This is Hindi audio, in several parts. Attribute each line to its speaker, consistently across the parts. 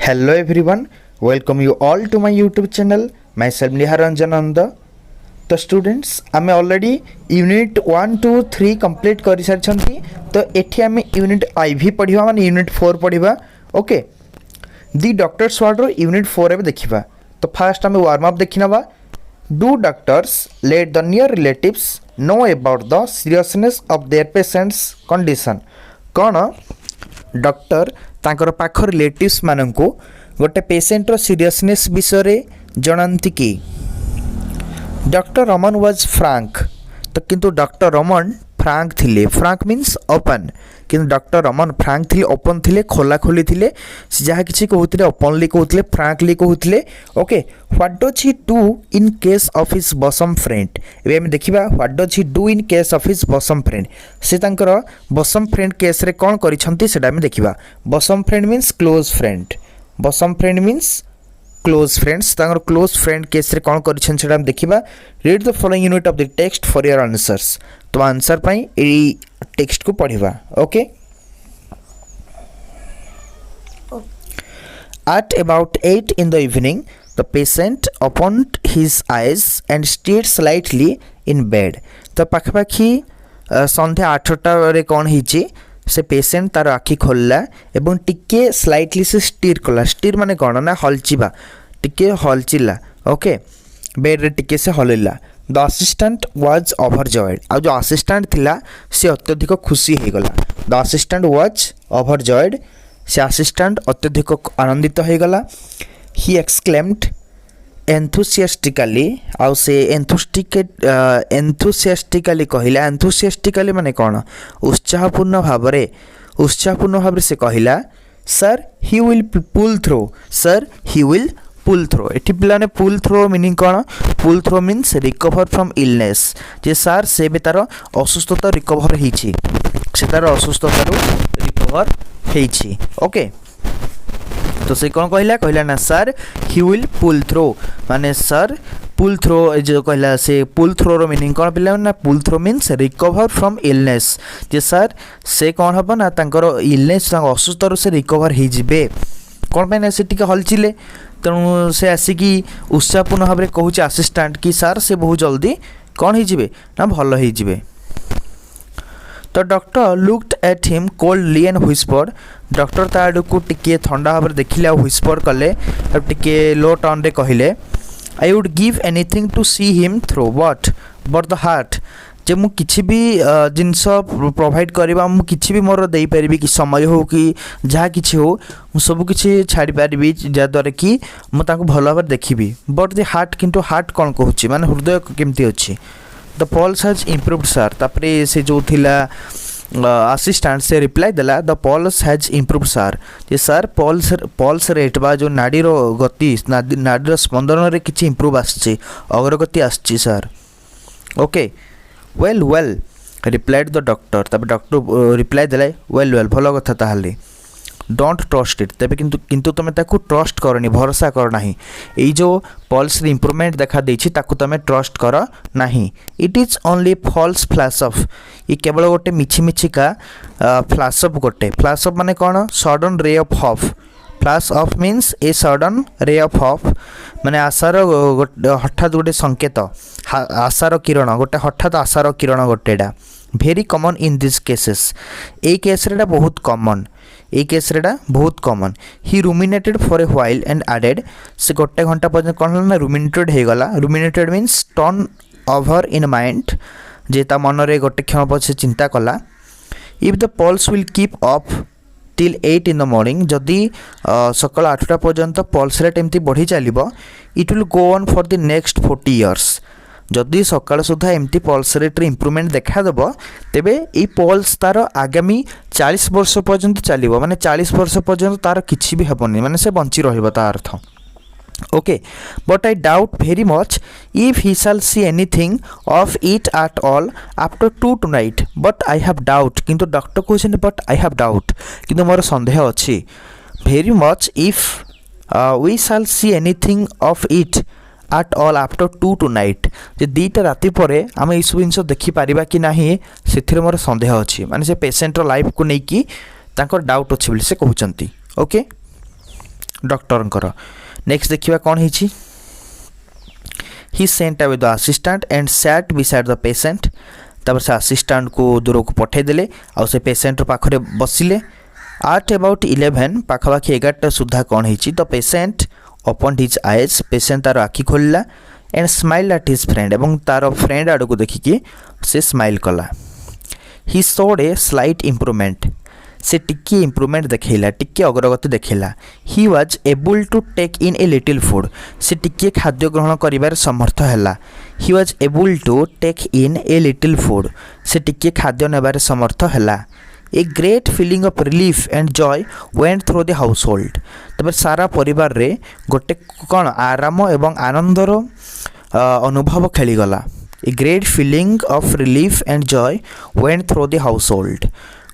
Speaker 1: Hello everyone, welcome you all to my YouTube channel. Myself Niharanjan Nanda. तो स्टूडेंट्स आम ऑलरेडी यूनिट 1 2 3 कंप्लीट कर सारी तो ये आम यूनिट IV पढ़ा माने यूनिट 4 पढ़ा. ओके दि डॉक्टर्स वार्ड यूनिट 4 एवं देखा. तो फास्ट आम वार्म अप देखी ना. Do doctors let the near relatives know about the seriousness of their patients condition. कौन डॉक्टर तांकर पाख रिलेटिव्स मानक गोटे पेशेंटर सीरियसनेस विषय जनाती कि डॉक्टर रमन वाज फ्रांक. तो किंतु डॉक्टर रमन फ्रांक थिले. Frank means open. किंतु डॉक्टर रमन फ्रांक थिले, ओपन थिले, खोला खोली थिले. जहाँ किसी कहते ओपनली कहते, फ्रांकली कहते. Okay what does he do in case of his bosom friend. एबे हम देखिबा what does he do in case of his bosom friend. से तांकर बसम फ्रेंड केस रे कोन करिसंती सेटा हम देखिबा. Bosom friend means close friend. Bosom friend means close friends. तांकर क्लोज फ्रेंड केस रे कोन करिसन सेटा हम देखिबा. Read the following unit of the text for your answers. तो आंसर पई ए टेक्स्ट को पढ़िबा. Okay at about 8 in the evening the patient opened his eyes and stirred slightly in bed. तो पाखपाखी संध्या 8टा रे कोन हिची से पेशेंट तार आखि खोलला एवं टिके स्लाइटली से स्टीर कला. स्टीर माने कोन ना हलचिबा, टिके हलचिला. ओके बेड रे टिके से हलिला. The assistant was overjoyed. आ जो असिस्टेंट थिला से अत्यधिक खुशी हे गला. The assistant was overjoyed. से असिस्टेंट अत्यधिक आनंदित हो गला. He exclaimed enthusiastically. आउ से एंथुसियास्टिकली कहला. एंथुसियास्टिकली माने कोन उत्साहपूर्ण भाव से कहला sir he will pull through. Sir he will pull through. एठी पिलाने पुल थ्रो मीनिंग कोन. Pull through means recover from illness. जे सर से भी तार असुस्थता रिकवर हिची. से तार असुस्थता रिकवर हेछि. ओके तो से कौन कहला ना सर ही विल पुल थ्रो माने सर पुल थ्रो. जो कहला से पुल थ्रो रो मीनिंग कौन पिला ना. Pull through means recover from illness. जे सर से कौन हम ना तांकर इलनेस असुस्थ से रिकवर हो जिबे. कौन पे ना से टिके हलचिले. तेणु से आसिकी उत्साहपूर्ण भाव में कहूँ असिस्टेंट कि सर से बहुत जल्दी कौन हो जिबे ना भल हो जिबे. तो doctor looked at him coldly and व्हिस्पर्ड. Doctor ता आड़ को टिके ठंडा भाव देखिले और व्हिस्पर कले और टिके लो टोन रे कहले I would give anything to see him through what but the heart. जे मु किछि भी जिनस प्रोवाइड करबा मु किछि भी मोर देई परिबी कि समय हो कि जहाँ किछि हो मु सब किछि छाड़ी परिबी जा द्वारा कि मु ताको भल भाव देखिबी. बट द हार्ट किंतु हार्ट कोन कहूची माने हृदय केमती अछि. The pulse has improved sir. तापरे से जो थिला असिस्टेंट से रिप्लाई देला the pulse has improved sir. J sir pulse rate बा जो नाड़ी रो गति नाड़ी रो स्पंदन रे किछि इम्प्रूव आछि, अग्रगति आछि sir. Okay well well replied the doctor. तब डॉक्टर रिप्लाई देला वेल वेल भल कथा. ताहले डोंट ट्रस्ट इट. तबे किंतु तुम ताकू ट्रस्ट करनी, भरोसा कर नाही. एई जो पल्स रे इंप्रूवमेंट देखा देछि ताकू तुम ट्रस्ट कर नाही. It is only false flash of. ये केवल गोटे मिछि मिछि का फ्लैश ऑफ. गोटे फ्लैश ऑफ माने कोन sudden ray of hope. Flash of means a sudden ray of hope माने आशार हठात गोटे संकेत, आशार किरण, गोटे हठात आशार किरण गोटेडा. Very common in this cases. ए केस रेडा बहुत कॉमन. ए केस रेडा बहुत common. He ruminated for a while and added. से गोटे घंटा पर्यंत कौन ना रुमिनेटेड हो गला. Ruminated means turn over in mind. जे ता मन रे गोटे क्षण पछे चिंता कला. If the pulse will keep up till 8 in the morning. जदि सकाल 8टा पर्यंत पल्स रेट एमती बढ़ी चलिबो it will go on for the next 40 years. जदि सकाल सुधा एमती पल्स रेट इम्प्रूवमेंट देखादेव तेबे ये पल्स तार आगामी 40 वर्ष पर्यंत चलिबो. माने 40 वर्ष पर्यंत तार किछि भी हेबनी, माने से बंची रहिबो ता अर्थ. Okay but I doubt very much if he shall see anything of it at all after 2 tonight. But I have doubt. किंतु डॉक्टर कहछन बट आई हैव डाउट किंतु मोर संदेह अछि. Very much if we shall see anything of it at all after 2 tonight. जे 2टा राति परे आम ये सब जिन देखिपर कि ना से मोर संदेह अच्छी. माने से पेसेंटर लाइफ को लेकिन डाउट अच्छे से कहते. ओके डॉक्टर नेक्स्ट देखिबा कौन हिची he sent away the assistant and sat beside the patient तापर से असिस्टेंट को दूर को पठे देले आ से पेशेंट पाखरे बसिले एट अबाउट 11 पाखापाखि 11टा सुधा कौन हिची the patient open his eyes patient तार आखि खोलला and smile at his friend एवं तार फ्रेंड आड़ को देखिकी से स्माइल कला he showed a slight improvement से टिके इम्प्रूवमेंट देखला टिके अग्रगति देखला he was able to take in a little food से टिके खाद्य ग्रहण करिबार समर्थ हैला he was able to take in a little food से टिके खाद्य नेबार समर्थ हैला ए great feeling of relief and joy went through the house hold तब सारा परिवार रे गोटे कौन आराम एवं आनंदर अनुभव खेलीगला a great feeling of relief and joy went through the household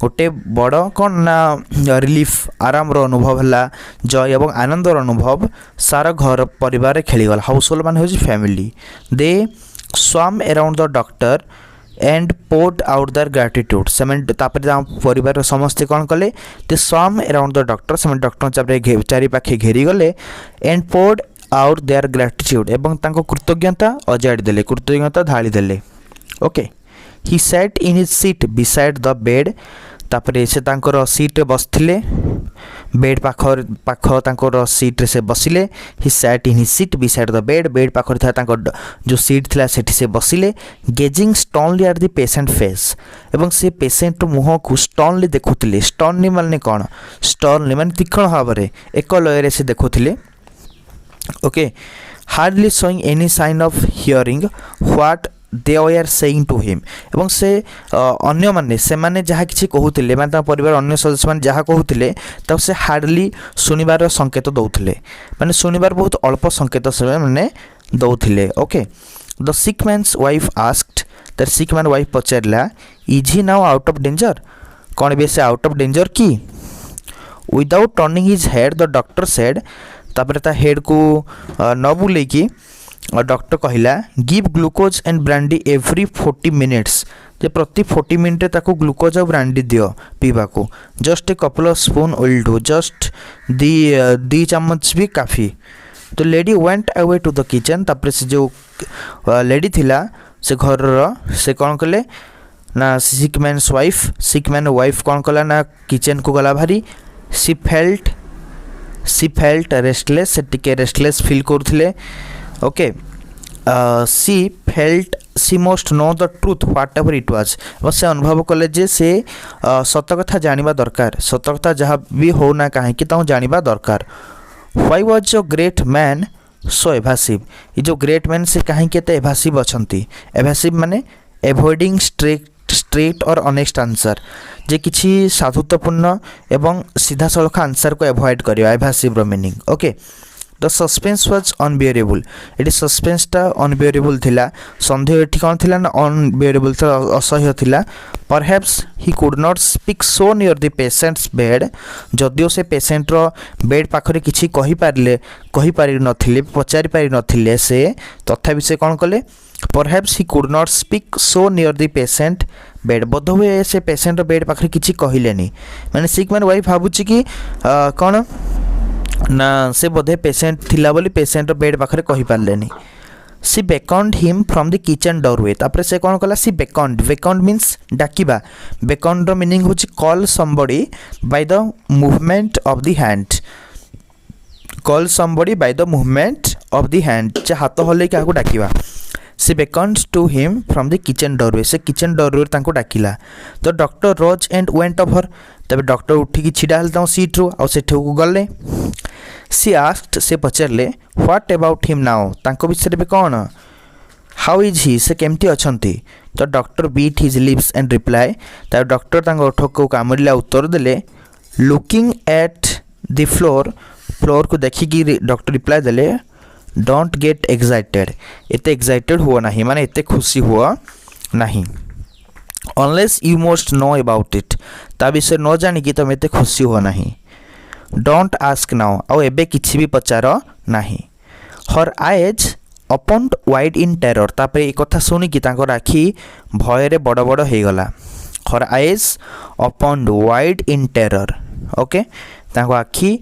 Speaker 1: गोटे बड़ कौन ना रिलीफ आराम अनुभव है जय एवं आनंदर अनुभव सारा घर परिवार खेलीगला हाउस होल्ड मान हूँ family they swam around the doctor and poured out their gratitude से परिवार समस्ते कौन कले they swam around the doctor से डॉक्टर चारिपाखे घेरीगले and poured out their gratitude एवं कृतज्ञता अजाड़ी देले कृतज्ञता ढाली देले okay he sat in his seat beside the bed तापरे से तांकर सीट बसथिले बेड पाखर सीट से बसिले he sat in his seat beside the bed पाखर था तांकर जो सीट थिला सेठी से बसिले gazing sternly at the patient face एवं से पेशेंट मुह को स्टर्नली देखुथिले स्टर्नली माने कौन स्टर्नली माने तीक्ष्ण भाव में एक लय से देखुथिले okay hardly showing any sign of hearing what they are saying to him एवं से अन्य माने से माने जहाँ किसी कहूले माने परिवार अन्य सदस्य माने जहाँ कहूले तब से हार्डली सुनिबार संकेत दौले माने सुनिबार बहुत अल्प संकेत से माने दौले okay the sick man's wife asked the sick man wife पचारला is he now out of danger कौन भी से आउट ऑफ डेंजर की without turning his head the doctor said तापर ता हेड को न बुले की डॉक्टर कहला give glucose and brandy every 40 minutes जे प्रति 40 मिनट ताको ग्लूकोज और ब्रांडी दियो पीवा को just a couple of spoon will do just दी चम्मच भी काफ़ी तो lady went away to the kitchen तापर से जो लेडी थिला से घर से कौन कले ना सिक मैन वाइफ कौन कला ना किचन को गला भारी सी फेल्ट रेस्टलेस से टिके रेस्टलेस फील करथिले okay she felt she most know the truth whatever it was से अनुभव कले जे से सत कथा जानिबा दरकार सत कथा जहाँ भी हो ना कहीं जानिबा दरकार why was your great man so evasive ये जो ग्रेट मैन से कहीं केते एभासिव अछंती एभासिव माने एवॉइडिंग स्ट्रेट और ऑनेस्ट आंसर जे किछि साधुत्वपूर्ण एवं सीधा सड़क आंसर को एवॉइड करियो एभासिव रो meaning okay the suspense was unbearable ये सस्पेंसटा अनबियरेबल थिला संदेह एठी कौन थिला ना अनबियरेबल था असह्य थिला perhaps he could not speak so near the patient's bed जदियो से पेशेंट रो बेड पाखरे किछि कहि पारि नथिले पचारि पारि नथिले से तथापि से कौन कले perhaps he could not speak so near the patient bed बोध हुए से पेशेंट बेड पाखरे किछि कहिलेनी माने सिक मैन वाइफ भाबुछि कि कौन ना से बोधे पेशेंट थिला बोली पेशेंट बेड पाखरे कहि पारलेनी she beckoned him from the kitchen doorway तापर से कौन कला सी बेकॉन्ड मीन्स डाकिबा बेकॉन्ड रो मीनिंग होची call somebody by the movement of the hand call somebody by the movement of the hand जे हाथ हले का डाकिबा she beckoned to him from the kitchen doorway से किचन डोरवे तांको डाकिला तो doctor rose and went over तबे डॉक्टर उठिकी छिड़ा हल सीट रू आ सेठू को गले सी आस्क्ड से पचारे व्हाट अबाउट हिम नाउ तांको विषय में कौन हाउ इज ही से केमती अछंती तो doctor bit his lips and reply तार डॉक्टर तांको ओठ को कामुड़िला उत्तर देले लुकिंग एट द फ्लोर को देखिकी डॉक्टर रिप्लाई देले डोंट गेट एक्साइटेड एते एक्साइटेड हुआ नहीं माने एते खुशी हुआ नहीं unless you most know about it ता विषय न जानिकी तुम एते खुशी हुआ नहीं डोंट आस्क नाउ आउ एबे किछि भी पचार नहीं her eyes opened wide in terror तापर ए कथा सुनिकी तांकर आखि भय बड़ बड़ हो गला her eyes opened wide in terror okay तांको आखि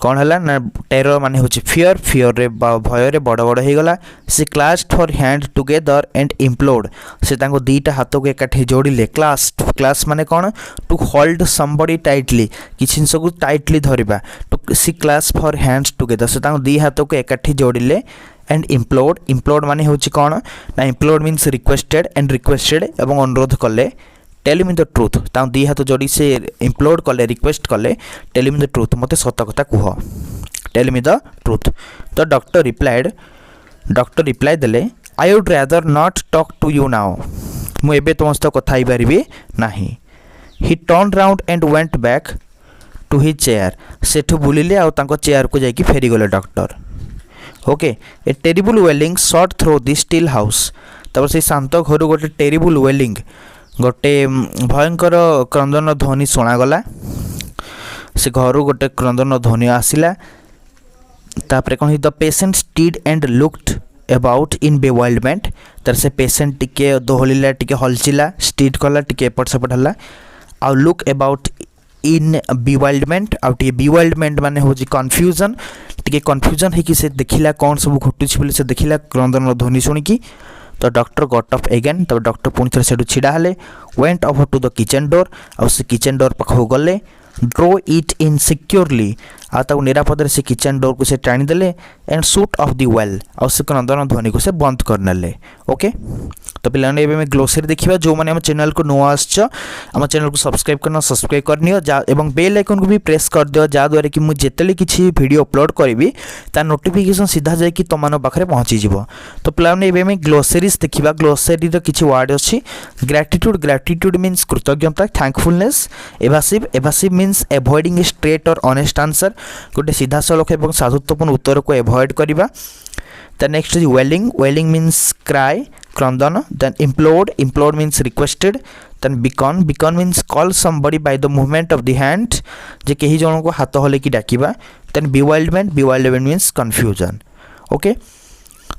Speaker 1: कौन है ना टेरर माने होची फियर फियर रे भय रे बड़ बड़ हो गला से classed her hand together and implode से तांको दीटा हाथ को एकाठी जोड़िले क्लास माने कौन टू होल्ड समबडी टाइटली किछि जिंस को टाइटली धरिबा to see clasp her hands together से तांको दी हाथ को एकाठी जोड़िले एंड इम्प्लोड माने होची कौन ना implode means requested and requested एवं अनुरोध कले टेल मी द ट्रुथ तां दी हाथ जोड़ी से इम्प्लोड कले रिक्वेस्ट कले टेल मी द ट्रुथ मते सत कथा कुह टेल मी द ट्रुथ तो डॉक्टर रिप्लाई देले I would rather not talk to you now मु एबे तुम सहित कथा ही पारिबी नाही he turn round and went back to his chair सेठु बुलिले आ तांको चेयर को जाई फेरी गले doctor okay a terrible wailing shot through the still house तब से शांत घर गोटे टेरिबल वेलिंग गोटे भयंकर क्रंदन ध्वनि शुणागला से घर गोटे क्रंदन ध्वनि आसला तापर कौन the patient stirred and looked about in bewilderment तार से पेशेंट टिके दोहलिला टिके हलचिला स्टीड कला टिके एपट सेपट हला आ लुक अबाउट इन बिवाइल्डमेंट आ बिवाइल्डमेंट माने होची कन्फ्यूजन टिके कन्फ्यूजन है कि से देखिला कौन सब घटुछि बोली से देखिला क्रंदन ध्वनि सुनिकी तो डॉक्टर गॉट अप अगेन तब डॉक्टर पुणी थे से छिड़ा हेले went over to the kitchen door आ से किचन डोर पाखु गले ड्रो इट इन सिक्योरली आ निरापद से किचन डोर को से टाणी देले and shut off the wail आ से क्रंदन ध्वनि को से बंद करनेले ओके तो पिलाने एबे में ग्लोसरी देखिबा जो माने हम चैनल को नुआ आछछ हम चैनल को सब्सक्राइब करना सब्सक्राइब करनियो एवं बेल आइकन को भी प्रेस कर दियो जा द्वारा कि मु जेतेले किछि वीडियो अपलोड करिवि ता नोटिफिकेशन सीधा जाय कि तमान पाखरे पहुंची जिवो तो पिलाने एबे में ग्लोसरीज देखिबा ग्लोसरी रो किछि वर्ड अछि ग्रेटिट्यूड मीन्स कृतज्ञता thankfulness evasive means avoiding straight और ऑनेस्ट आंसर गोटे सीधा सलख एवं साधुत्वपूर्ण उत्तर को अवॉइड करिबा the next is wailing means cry क्रंदन then implored means requested then beckon means call somebody by the movement of the hand जे कहीं जन को हाथ हले कि डाकिबा then bewilderment means confusion okay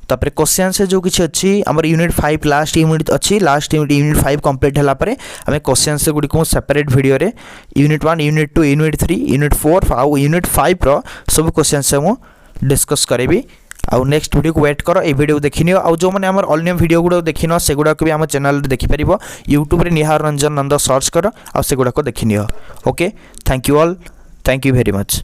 Speaker 1: तापर क्वेश्चन से जो किछि अछि हमर यूनिट 5 लास्ट यूनिट अछि लास्ट यूनिट 5 कंप्लीट हला परे हमें क्वेश्चन से गुडी को सेपरेट वीडियो रे यूनिट 1 यूनिट 2 यूनिट 3 यूनिट 4 और यूनिट 5 रो सब क्वेश्चन से मु डिस्कस करेबी आउ नेक्स्ट वीडियो को वेट करो ए वीडियो देखिनियो आउ जो माने हमर अन्य वीडियो गुडो देखिनो से गुडा को भी हम चैनल रे देखि परिबो YouTube रे निहार रंजन नंद सर्च करो आ से गुडा को देखिनियो okay thank you all thank you very much.